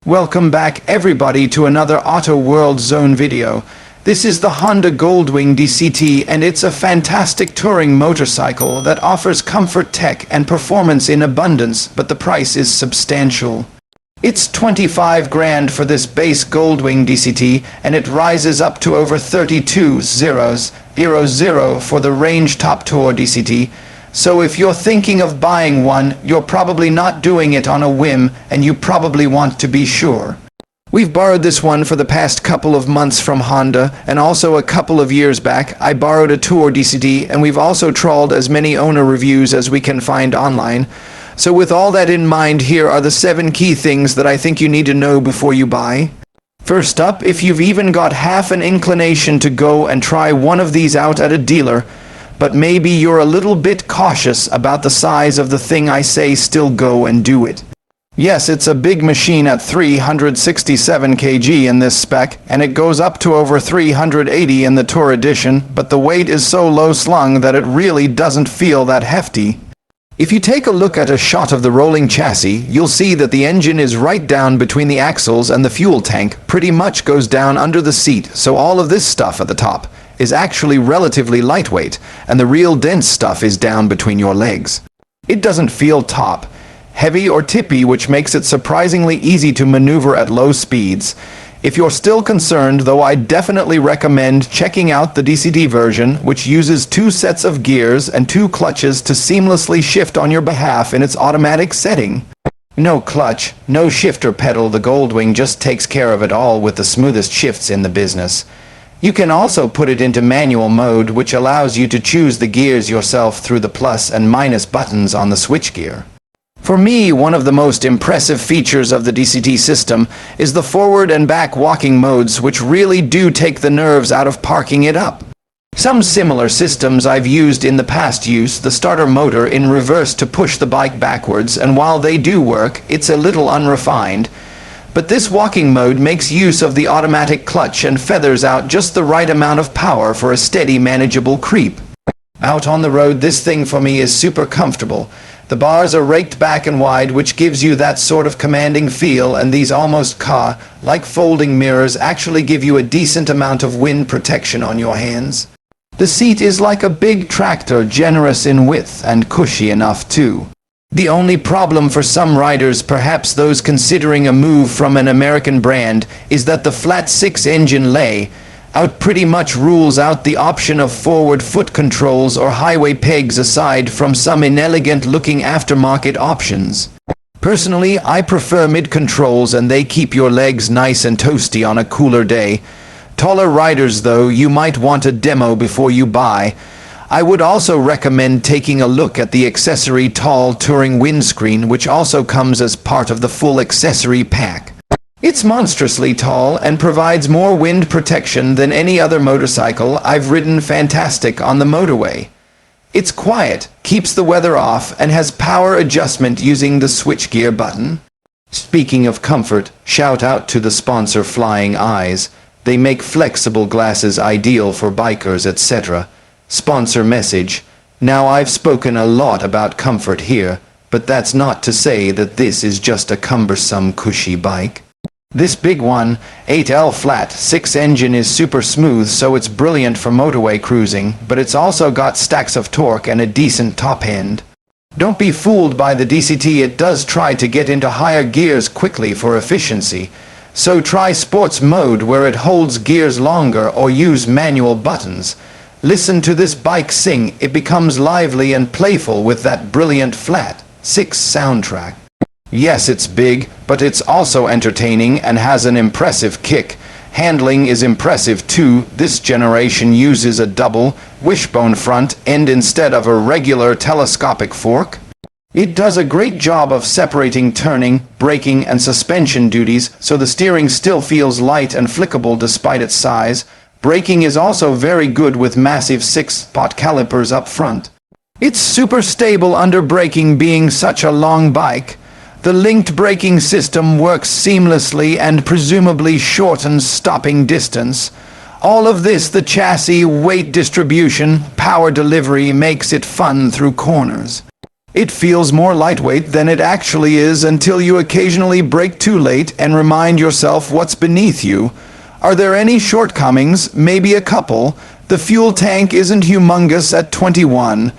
Welcome back everybody to another Auto World Zone video. This is the Honda Goldwing DCT and it's a fantastic touring motorcycle that offers comfort, tech and performance in abundance, but the price is substantial. It's 25 grand for this base Goldwing DCT and it rises up to over 32,000 for the Range Top Tour DCT. So if you're thinking of buying one, you're probably not doing it on a whim and you probably want to be sure. We've borrowed this one for the past couple of months from Honda, and also a couple of years back I borrowed a Tour DCT, and we've also trawled as many owner reviews as we can find online. So with all that in mind, here are the 7 key things that I think you need to know before you buy. First up, if you've even got half an inclination to go and try one of these out at a dealer, but maybe you're a little bit cautious about the size of the thing I say, still go and do it. Yes, it's a big machine at 367 kg in this spec, and it goes up to over 380 in the Tour Edition, but the weight is so low slung that it really doesn't feel that hefty. If you take a look at a shot of the rolling chassis, you'll see that the engine is right down between the axles, and the fuel tank pretty much goes down under the seat, so all of this stuff at the top is actually relatively lightweight, and the real dense stuff is down between your legs. It doesn't feel top heavy or tippy, which makes it surprisingly easy to maneuver at low speeds. If you're still concerned, though, I definitely recommend checking out the DCT version, which uses 2 sets of gears and 2 clutches to seamlessly shift on your behalf in its automatic setting. No clutch, no shifter pedal, the Goldwing just takes care of it all with the smoothest shifts in the business. You can also put it into manual mode, which allows you to choose the gears yourself through the plus and minus buttons on the switchgear. For me, one of the most impressive features of the DCT system is the forward and back walking modes, which really do take the nerves out of parking it up. Some similar systems I've used in the past use the starter motor in reverse to push the bike backwards, and while they do work, it's a little unrefined. But this walking mode makes use of the automatic clutch and feathers out just the right amount of power for a steady, manageable creep. Out on the road, this thing for me is super comfortable. The bars are raked back and wide, which gives you that sort of commanding feel, and these almost car-like folding mirrors actually give you a decent amount of wind protection on your hands. The seat is like a big tractor, generous in width and cushy enough too. The only problem for some riders, perhaps those considering a move from an American brand, is that the flat 6 engine layout pretty much rules out the option of forward foot controls or highway pegs, aside from some inelegant looking aftermarket options. Personally, I prefer mid controls, and they keep your legs nice and toasty on a cooler day. Taller riders, though, you might want a demo before you buy. I would also recommend taking a look at the accessory tall touring windscreen, which also comes as part of the full accessory pack. It's monstrously tall and provides more wind protection than any other motorcycle I've ridden. Fantastic on the motorway. It's quiet, keeps the weather off, and has power adjustment using the switchgear button. Speaking of comfort, shout out to the sponsor Flying Eyes. They make flexible glasses ideal for bikers, etc. Sponsor message. Now, I've spoken a lot about comfort here, but that's not to say that this is just a cumbersome, cushy bike. This big 1.8L flat 6 engine is super smooth, so it's brilliant for motorway cruising, but it's also got stacks of torque and a decent top end. Don't be fooled by the DCT, it does try to get into higher gears quickly for efficiency. So try sports mode, where it holds gears longer, or use manual buttons. Listen to this bike sing, it becomes lively and playful with that brilliant flat 6 soundtrack. Yes, it's big, but it's also entertaining and has an impressive kick. Handling is impressive too. This generation uses a double wishbone front end instead of a regular telescopic fork. It does a great job of separating turning, braking, and suspension duties, so the steering still feels light and flickable despite its size. Braking is also very good with massive 6-spot calipers up front. It's super stable under braking, being such a long bike. The linked braking system works seamlessly and presumably shortens stopping distance. All of this, the chassis, weight distribution, power delivery, makes it fun through corners. It feels more lightweight than it actually is until you occasionally brake too late and remind yourself what's beneath you. Are there any shortcomings? Maybe a couple. The fuel tank isn't humongous at 21.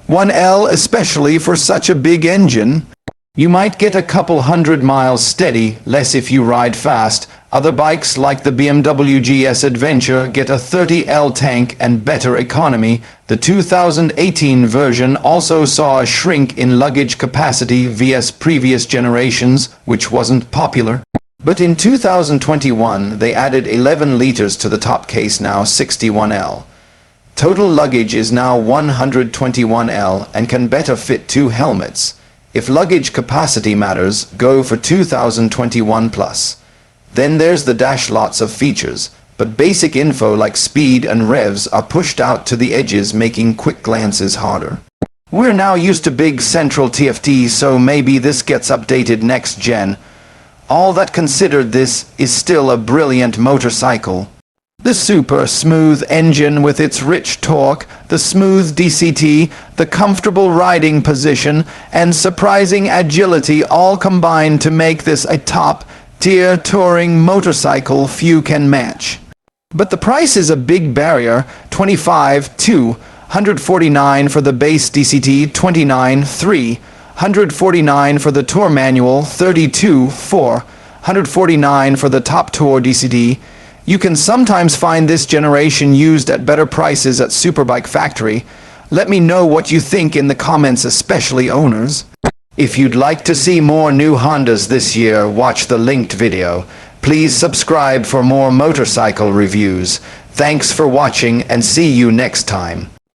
1L especially for such a big engine. You might get a couple 100 miles steady, less if you ride fast. Other bikes like the BMW GS Adventure get a 30L tank and better economy. The 2018 version also saw a shrink in luggage capacity vs previous generations, which wasn't popular. But in 2021, they added 11 liters to the top case, now 61L. Total luggage is now 121L and can better fit 2 helmets. If luggage capacity matters, go for 2021 plus. Then there's the dash, lots of features, but basic info like speed and revs are pushed out to the edges, making quick glances harder. We're now used to big central TFT, so maybe this gets updated next gen. All that considered, this is still a brilliant motorcycle. The super smooth engine with its rich torque, the smooth DCT, the comfortable riding position, and surprising agility all combine to make this a top-tier touring motorcycle few can match. But the price is a big barrier, $25,200 to $149 for the base DCT, $29,300 $149 for the tour manual, $32,400 $149 for the top tour DCT. You can sometimes find this generation used at better prices at Superbike Factory. Let me know what you think in the comments, especially owners. If you'd like to see more new Hondas this year, watch the linked video. Please subscribe for more motorcycle reviews. Thanks for watching and see you next time.